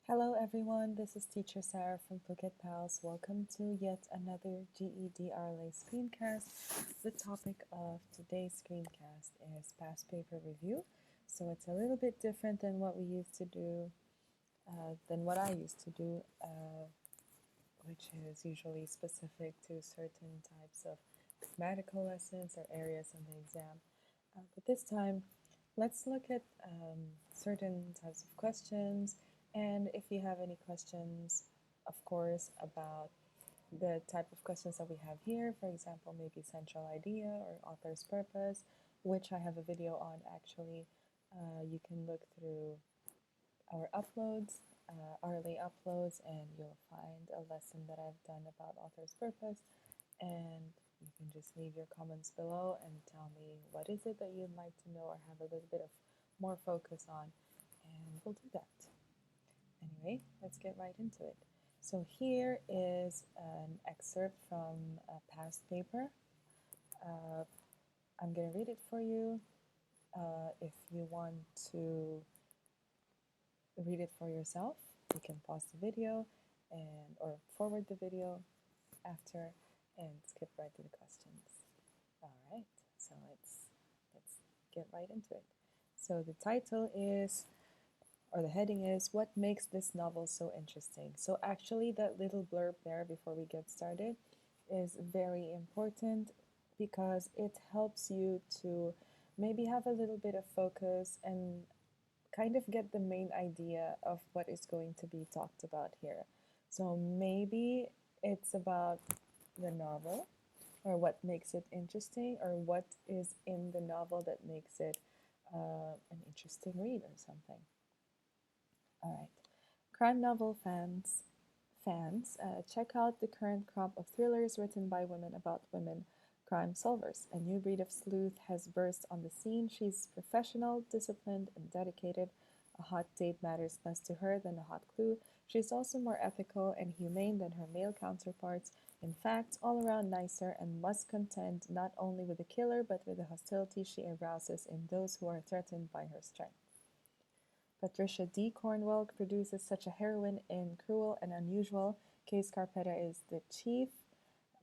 Hello everyone, this is Teacher Sarah from Phuket Pals. Welcome to yet another GED RLA screencast. The topic of today's screencast is past paper review. So it's a little bit different than what we used to do, than what I used to do, which is usually specific to certain types of mathematical lessons or areas on the exam. But this time, let's look at certain types of questions. And if you have any questions, of course, about the type of questions that we have here, for example, maybe central idea or author's purpose, which I have a video on actually, you can look through our uploads, hourly uploads, and you'll find a lesson that I've done about author's purpose. And you can just leave your comments below and tell me what is it that you'd like to know or have a little bit of more focus on, and we'll do that. Anyway, let's get right into it. So here is an excerpt from a past paper. I'm going to read it for you. If you want to read it for yourself, you can pause the video and or forward the video after and skip right to the questions. All right, so let's get right into it. So the title is, or the heading is, what makes this novel so interesting? So actually that little blurb there before we get started is very important because it helps you to maybe have a little bit of focus and kind of get the main idea of what is going to be talked about here. So maybe it's about the novel, or what makes it interesting, or what is in the novel that makes it an interesting read or something. All right, crime novel fans, check out the current crop of thrillers written by women about women crime solvers. A new breed of sleuth has burst on the scene. She's professional, disciplined, and dedicated. A hot date matters less to her than a hot clue. She's also more ethical and humane than her male counterparts. In fact, all around nicer, and must contend not only with the killer but with the hostility she arouses in those who are threatened by her strength. Patricia D. Cornwell produces such a heroine in Cruel and Unusual. Case Carpetta is the chief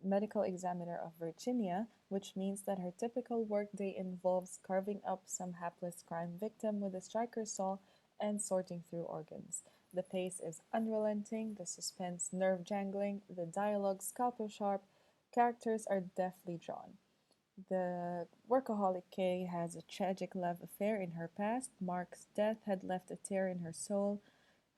medical examiner of Virginia, which means that her typical workday involves carving up some hapless crime victim with a striker's saw and sorting through organs. The pace is unrelenting, the suspense nerve-jangling, the dialogue scalpel-sharp, characters are deftly drawn. The workaholic Kay has a tragic love affair in her past. Mark's death had left a tear in her soul.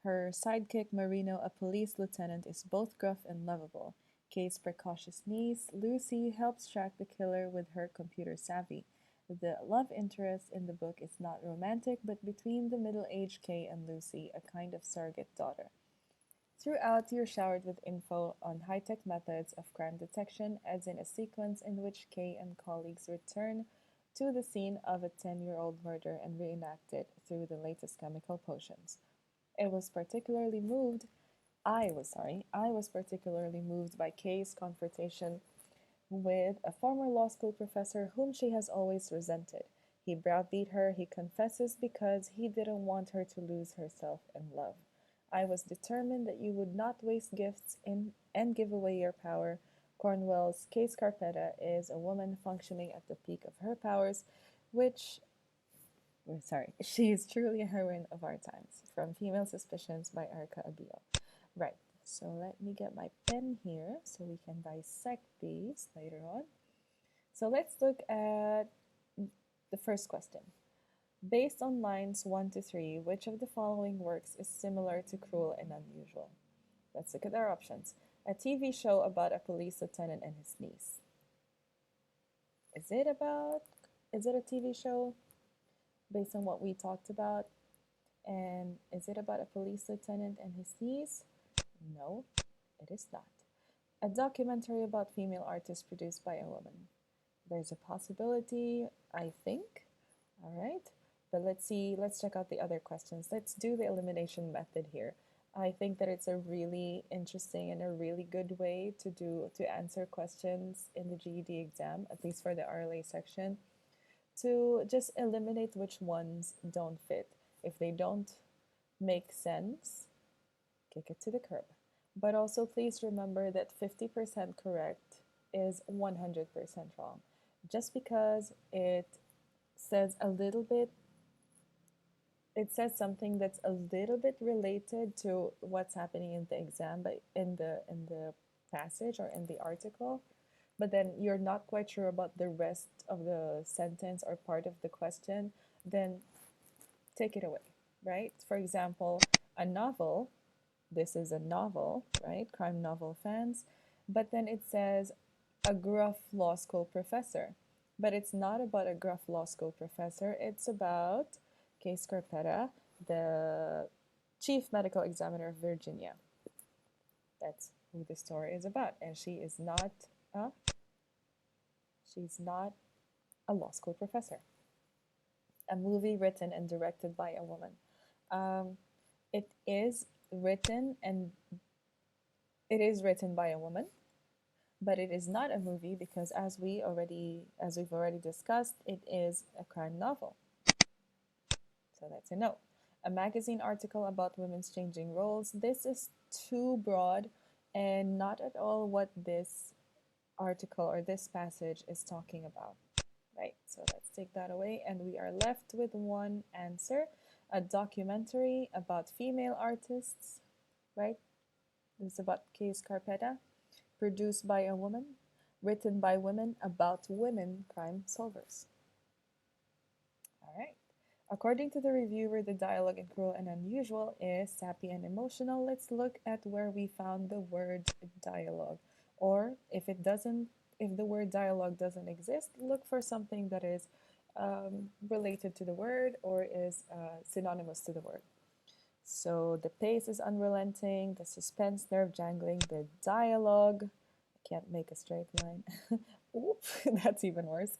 Her sidekick, Marino, a police lieutenant, is both gruff and lovable. Kay's precocious niece, Lucy, helps track the killer with her computer savvy. The love interest in the book is not romantic, but between the middle aged Kay and Lucy, a kind of surrogate daughter. Throughout, you're showered with info on high-tech methods of crime detection, as in a sequence in which Kay and colleagues return to the scene of a 10-year-old murder and reenact it through the latest chemical potions. It was particularly moved I was particularly moved by Kay's confrontation with a former law school professor whom she has always resented. He browbeat her, he confesses, because he didn't want her to lose herself in love. I was determined that you would not waste gifts and give away your power. Cornwell's Case Carpetta is a woman functioning at the peak of her powers, which she is truly a heroine of our times. From Female Suspicions by Erica Abio. Right, so let me get my pen here so we can dissect these later on. So let's look at the first question. Based on lines 1 to 3, which of the following works is similar to Cruel and Unusual? Let's look at our options. A TV show about a police lieutenant and his niece. Is it a TV show based on what we talked about? And is it about a police lieutenant and his niece? No, it is not. A documentary about female artists produced by a woman. There's a possibility, I think. All right. But let's check out the other questions. Let's do the elimination method here. I think that it's a really interesting and a really good way to answer questions in the GED exam, at least for the RLA section, to just eliminate which ones don't fit. If they don't make sense, kick it to the curb. But also, please remember that 50% correct is 100% wrong. Just because says a little bit, it says something that's a little bit related to what's happening in the exam, but in the passage or in the article, but then you're not quite sure about the rest of the sentence or part of the question, then take it away, right? For example, a novel, this is a novel, right? Crime novel fans, but then it says a gruff law school professor. But it's not about a gruff law school professor, it's about Kay Scarpetta, the chief medical examiner of Virginia. That's who the story is about, and she's not a law school professor. A movie written and directed by a woman. It is written by a woman, but it is not a movie because as we've already discussed, it is a crime novel. So that's a no. A magazine article about women's changing roles. This is too broad and not at all what this article or this passage is talking about. Right, so let's take that away, and we are left with one answer. A documentary about female artists, right? This is about Kay Scarpetta, produced by a woman, written by women, about women crime solvers. All right. According to the reviewer, the dialogue in Cruel and Unusual is sappy and emotional. Let's look at where we found the word dialogue. Or if the word dialogue doesn't exist, look for something that is related to the word or is synonymous to the word. So the pace is unrelenting, the suspense nerve jangling, the dialogue. I can't make a straight line. Oop, that's even worse.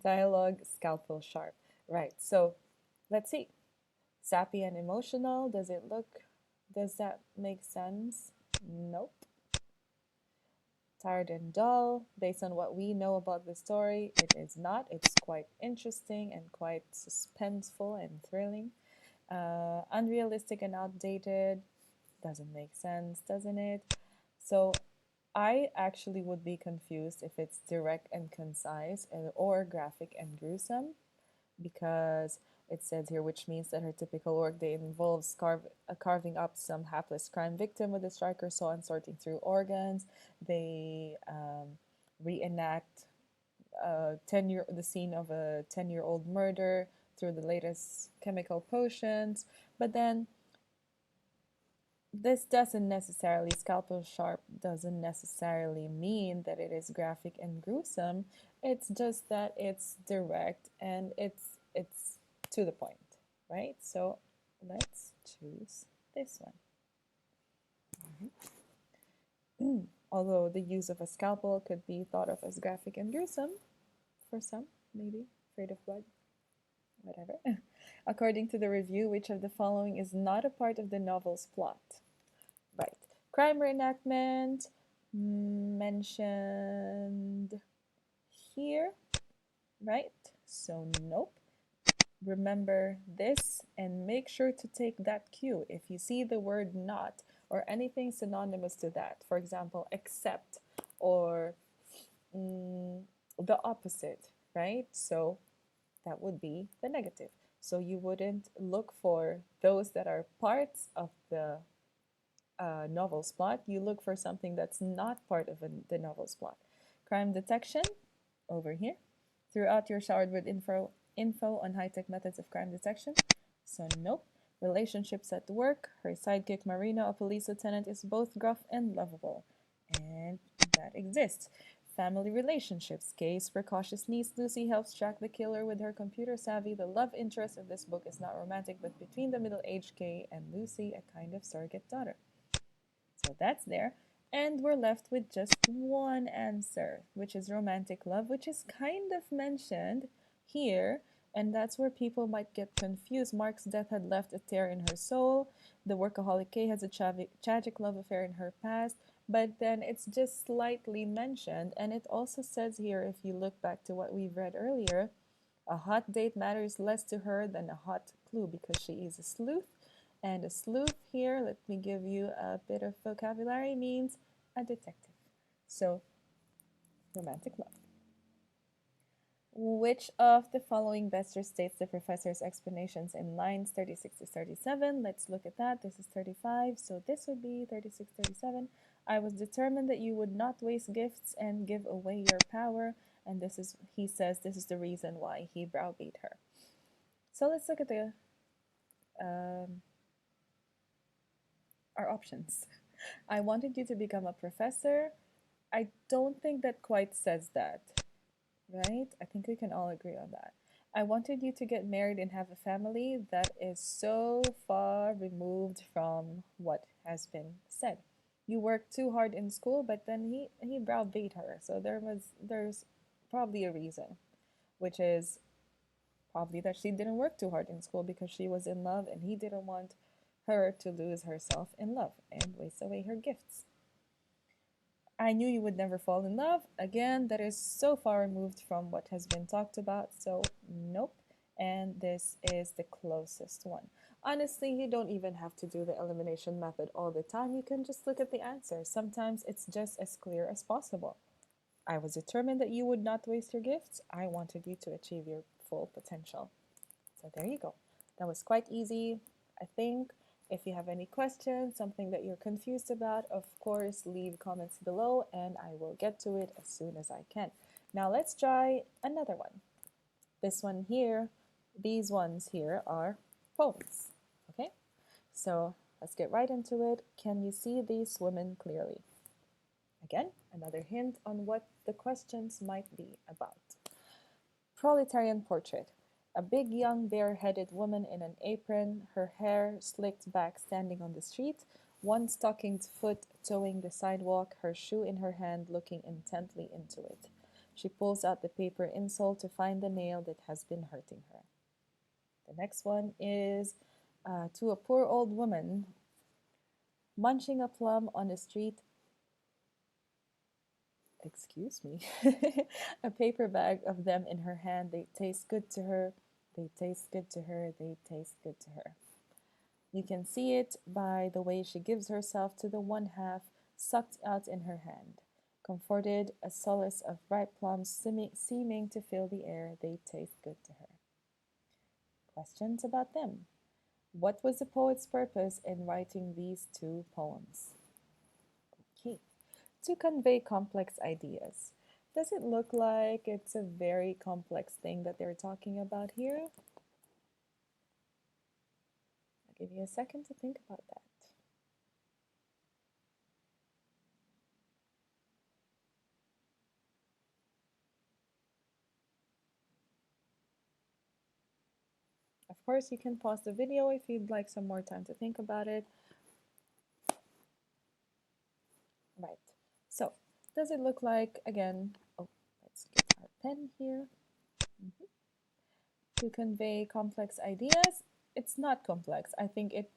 Dialogue, scalpel sharp. Right, so let's see. Sappy and emotional, does that make sense? Nope. Tired and dull, based on what we know about the story, it is not. It's quite interesting and quite suspenseful and thrilling. Unrealistic and outdated, doesn't make sense, doesn't it? So I actually would be confused if it's direct and concise or graphic and gruesome, because it says here, which means that her typical workday involves carving up some hapless crime victim with a striker saw and sorting through organs. They reenact the scene of a 10-year-old murder through the latest chemical potions. But then scalpel sharp doesn't necessarily mean that it is graphic and gruesome. It's just that it's direct and it's to the point, right? So let's choose this one. Although the use of a scalpel could be thought of as graphic and gruesome for some, maybe afraid of blood, whatever. According to the review, which of the following is not a part of the novel's plot? Right. Crime reenactment mentioned here, right? So nope. Remember this and make sure to take that cue. If you see the word not or anything synonymous to that, for example, except or the opposite, right? So that would be the negative. So you wouldn't look for those that are parts of the novel's plot. You look for something that's not part of the novel's plot. Crime detection, over here. Throughout, you're showered with info on high-tech methods of crime detection. So nope. Relationships at work. Her sidekick Marina, a police lieutenant, is both gruff and lovable. And that exists. Family relationships. Kay's precocious niece Lucy helps track the killer with her computer savvy. The love interest of this book is not romantic, but between the middle-aged Kay and Lucy, a kind of surrogate daughter. So that's there. And we're left with just one answer, which is romantic love, which is kind of mentioned here. And that's where people might get confused. Mark's death had left a tear in her soul. The workaholic Kay has a tragic love affair in her past. But then it's just slightly mentioned. And it also says here, if you look back to what we've read earlier, a hot date matters less to her than a hot clue because she is a sleuth. And a sleuth here, let me give you a bit of vocabulary, means a detective. So, romantic love. Which of the following best restates the professor's explanations in lines 36 to 37? Let's look at that. This is 35, so this would be 36, 37. I was determined that you would not waste gifts and give away your power. And this is, he says, this is the reason why he browbeat her. So let's look at the our options. I wanted you to become a professor. I don't think that quite says that, right? I think we can all agree on that. I wanted you to get married and have a family. That is so far removed from what has been said. You worked too hard in school, but then he browbeat her. So there's probably a reason, which is probably that she didn't work too hard in school because she was in love and he didn't want her to lose herself in love and waste away her gifts. I knew you would never fall in love. Again, that is so far removed from what has been talked about, so nope. And this is the closest one. Honestly, you don't even have to do the elimination method all the time. You can just look at the answer. Sometimes it's just as clear as possible. I was determined that you would not waste your gifts. I wanted you to achieve your full potential. So there you go. That was quite easy, I think. If you have any questions, something that you're confused about, of course, leave comments below and I will get to it as soon as I can. Now let's try another one. This one here, these ones here are poems. Okay, so let's get right into it. Can you see these women clearly? Again, another hint on what the questions might be about. Proletarian portrait. A big young bare-headed woman in an apron, her hair slicked back, standing on the street, one stockinged foot toeing the sidewalk, her shoe in her hand, looking intently into it. She pulls out the paper insole to find the nail that has been hurting her. The next one is to a poor old woman munching a plum on the street. Excuse me. A paper bag of them in her hand. They taste good to her. They taste good to her. They taste good to her. You can see it by the way she gives herself to the one half sucked out in her hand. Comforted, a solace of ripe plums seeming to fill the air, they taste good to her. Questions about them. What was the poet's purpose in writing these two poems? Okay. To convey complex ideas. Does it look like it's a very complex thing that they're talking about here? I'll give you a second to think about that. Of course, you can pause the video if you'd like some more time to think about it. Right. So, does it look like, again, oh, let's get our pen here. To convey complex ideas, it's not complex. I think it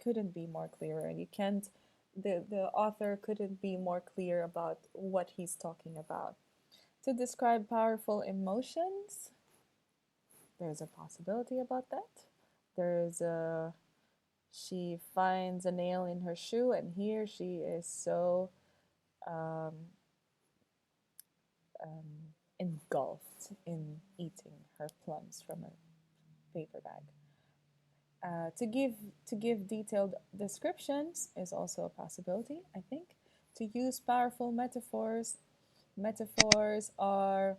couldn't be more clearer. You can't, the author couldn't be more clear about what he's talking about. To describe powerful emotions, there's a possibility about that. There's a, she finds a nail in her shoe, and here she is so um, engulfed in eating her plums from a paper bag. To give detailed descriptions is also a possibility, I think. To use powerful metaphors. Metaphors are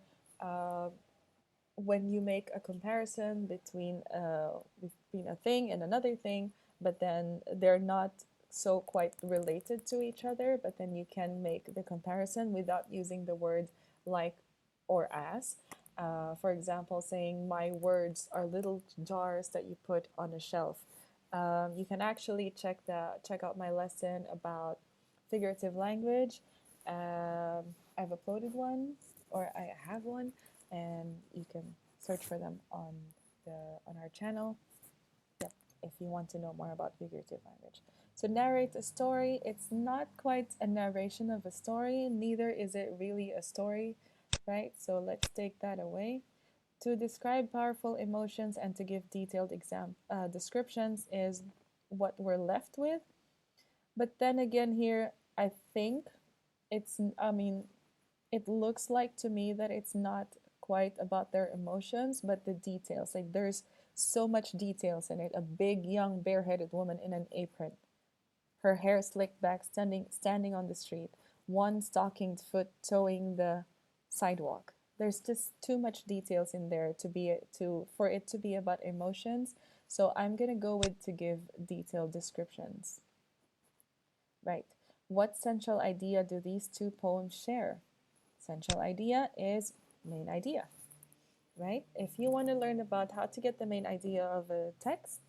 when you make a comparison between a thing and another thing, but then they're not so quite related to each other, but then you can make the comparison without using the word like or as. For example, saying my words are little jars that you put on a shelf. You can actually check out my lesson about figurative language. I've uploaded one, or I have one, and you can search for them on our channel. Yep, if you want to know more about figurative language. To narrate a story, it's not quite a narration of a story, neither is it really a story, right? So let's take that away. To describe powerful emotions and to give detailed descriptions is what we're left with. But then again, here, I think I mean, it looks like to me that it's not quite about their emotions, but the details. Like there's so much details in it. A big, young, bareheaded woman in an apron, her hair slicked back, standing on the street, one stockinged foot toeing the sidewalk. There's just too much details in there to for it to be about emotions. So I'm gonna go with to give detailed descriptions. Right. What central idea do these two poems share? Central idea is main idea, right? If you want to learn about how to get the main idea of a text,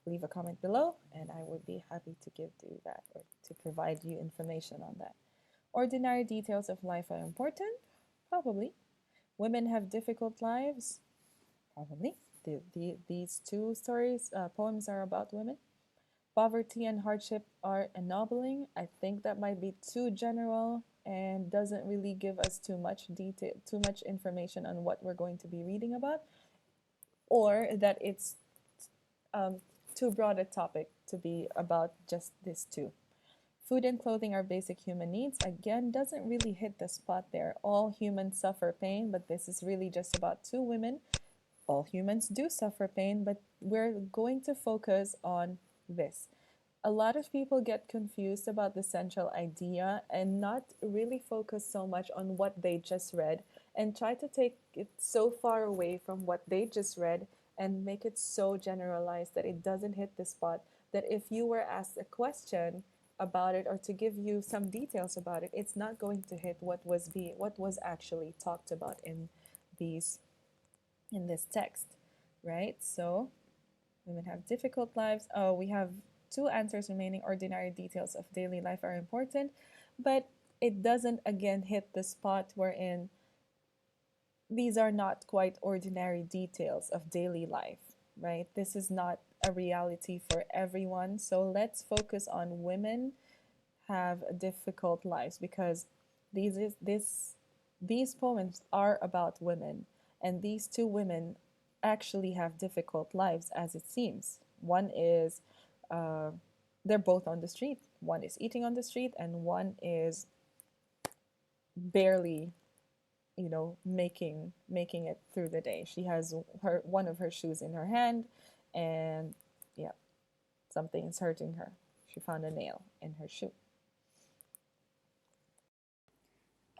leave a comment below and I would be happy to give you that or to provide you information on that. Ordinary details of life are important? Probably. Women have difficult lives? Probably. These two poems are about women. Poverty and hardship are ennobling. I think that might be too general and doesn't really give us too much detail, too much information on what we're going to be reading about, or that it's um, too broad a topic to be about just these two. Food and clothing are basic human needs. Again, doesn't really hit the spot there. All humans suffer pain, but this is really just about two women. All humans do suffer pain, but we're going to focus on this. A lot of people get confused about the central idea and not really focus so much on what they just read and try to take it so far away from what they just read and make it so generalized that it doesn't hit the spot, that if you were asked a question about it or to give you some details about it, it's not going to hit what was actually talked about these in this text, right? So women have difficult lives. Oh, we have two answers remaining. Ordinary details of daily life are important, but it doesn't again hit the spot wherein these are not quite ordinary details of daily life, right? This is not a reality for everyone. So let's focus on women have difficult lives because these is this these poems are about women, and these two women actually have difficult lives as it seems. One is uh, they're both on the street. One is eating on the street, and one is barely, making it through the day. She has her one of her shoes in her hand, and yeah, something is hurting her. She found a nail in her shoe.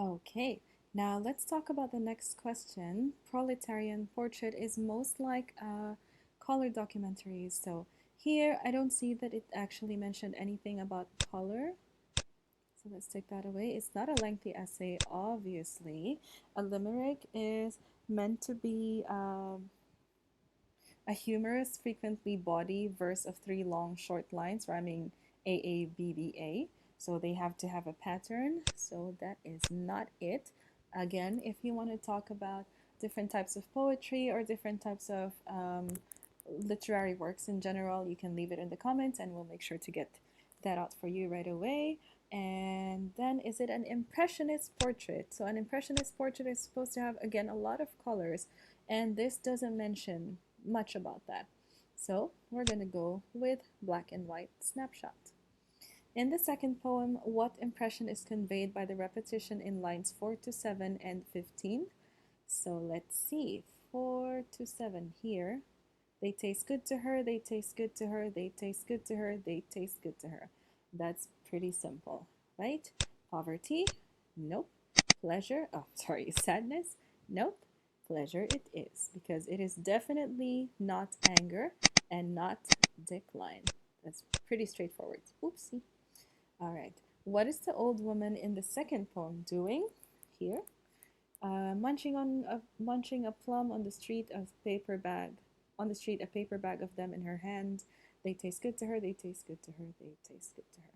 Okay, now let's talk about the next question. Proletarian Portrait is most like a color documentary. So here I don't see that it actually mentioned anything about color. So let's take that away. It's not a lengthy essay, obviously. A limerick is meant to be a humorous, frequently body verse of three long, short lines rhyming AABBA. So they have to have a pattern. So that is not it. Again, if you want to talk about different types of poetry or different types of literary works in general, you can leave it in the comments and we'll make sure to get that out for you right away. And then, is it an impressionist portrait? So an impressionist portrait is supposed to have, again, a lot of colors, and this doesn't mention much about that. So we're going to go with black and white snapshot. In the second poem, what impression is conveyed by the repetition in lines 4 to 7 and 15? So let's see. 4 to 7 here. They taste good to her, they taste good to her, they taste good to her, they taste good to her. That's pretty simple, right? Poverty? Nope. Pleasure? Oh, sorry, sadness? Nope. Pleasure it is, because it is definitely not anger and not decline. That's pretty straightforward. Oopsie. All right. What is the old woman in the second poem doing? Here, munching a plum on the street, a paper bag of them in her hand. They taste good to her, they taste good to her, they taste good to her.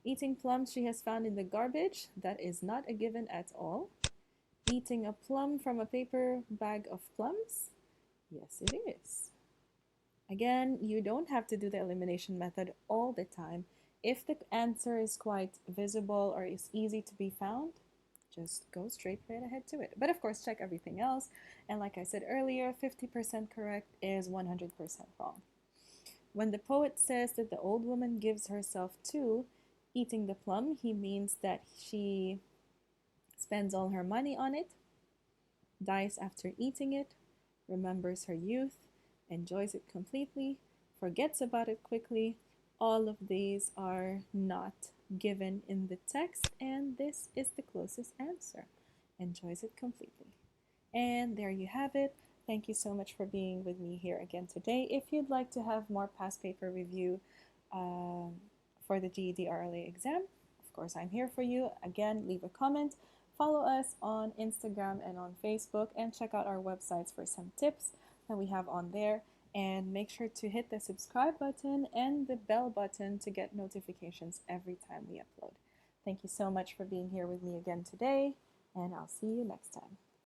Eating plums she has found in the garbage, that is not a given at all. Eating a plum from a paper bag of plums, yes it is. Again, you don't have to do the elimination method all the time. If the answer is quite visible or is easy to be found, just go straight right ahead to it. But of course, check everything else. And like I said earlier, 50% correct is 100% wrong. When the poet says that the old woman gives herself to eating the plum, he means that she spends all her money on it, dies after eating it, remembers her youth, enjoys it completely, forgets about it quickly. All of these are not given in the text, and this is the closest answer. Enjoys it completely. And there you have it. Thank you so much for being with me here again today. If you'd like to have more past paper review for the GED RLA exam, of course, I'm here for you. Again, leave a comment. Follow us on Instagram and on Facebook, and check out our websites for some tips that we have on there. And make sure to hit the subscribe button and the bell button to get notifications every time we upload. Thank you so much for being here with me again today, and I'll see you next time.